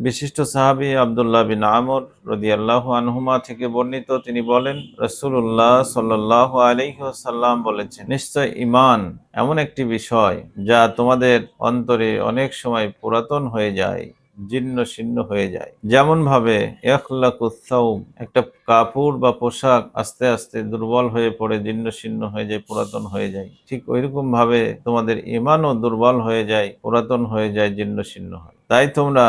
বিশিষ্ট সাহাবী আব্দুল্লাহ বিন আমর রাদিয়াল্লাহু আনহুমা থেকে বর্ণিত, তিনি বলেন, রাসূলুল্লাহ সাল্লাল্লাহু আলাইহি ওয়াসাল্লাম বলেছেন, নিশ্চয় ঈমান এমন একটি বিষয় যা তোমাদের অন্তরে অনেক সময় পুরাতন হয়ে যায়, জীর্ণ শীর্ণ হয়ে যায়। যেমন ভাবে ইখলাকুস সাওব, একটা কাপড় বা পোশাক আস্তে আস্তে দুর্বল হয়ে পড়ে, জীর্ণ শীর্ণ হয়ে যায়, পুরাতন হয়ে যায়, ঠিক ওইরকম ভাবে তোমাদের ঈমানও দুর্বল হয়ে যায়, পুরাতন হয়ে যায়, জীর্ণ শীর্ণ হয়। তাই তোমরা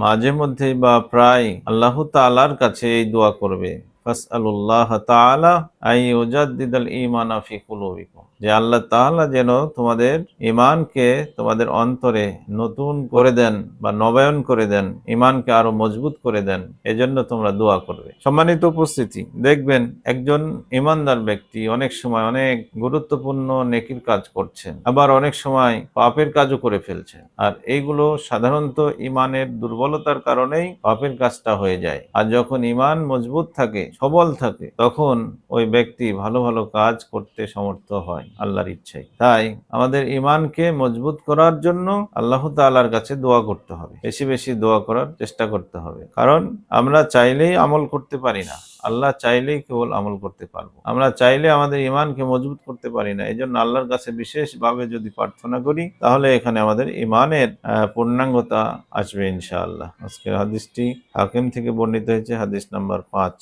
মাঝে মধ্যেই বা প্রায় আল্লাহ তাআলার কাছে এই দোয়া করবে, ফাসআলুল্লাহ তাআলা আন ইউজাদ্দিদাল ঈমানা ফি কুলুবিকুম, যে আল্লাহ তাআলা যেন তোমাদের ঈমানকে তোমাদের অন্তরে নতুন করে দেন বা নবায়ন করে দেন, ঈমানকে আরো মজবুত করে দেন। এজন্য তোমরা দোয়া করবে। সম্মানিত উপস্থিতি, দেখবেন একজন ঈমানদার ব্যক্তি অনেক সময় অনেক গুরুত্বপূর্ণ নেকির কাজ করছেন, আবার অনেক সময় পাপের কাজও করে ফেলছেন। আর এইগুলো সাধারণত ঈমানের দুর্বলতার কারণেই পাপের কাজটা হয়ে যায়। আর যখন ঈমান মজবুত থাকে, সবল থাকে, তখন ওই ব্যক্তি ভালো ভালো কাজ করতে সমর্থ হয় আল্লাহর ইচ্ছায়। তাই আমাদের ঈমানকে মজবুত করার জন্য আল্লাহ তাআলার কাছে দোয়া করতে হবে, বেশি বেশি দোয়া করার চেষ্টা করতে হবে। কারণ আমরা চাইলেই আমল করতে পারি না, আল্লাহ চাইলেই কেবল আমল করতে পারবো। আমরা চাইলে আমাদের ঈমানকে মজবুত করতে পারি না। এই জন্য আল্লাহর কাছে বিশেষভাবে যদি প্রার্থনা করি, তাহলে এখানে আমাদের ঈমানের পূর্ণাঙ্গতা আসবে ইনশাআল্লাহ। আজকের হাদিসটি হাকিম থেকে বর্ণিত হয়েছে, হাদিস নাম্বার 5।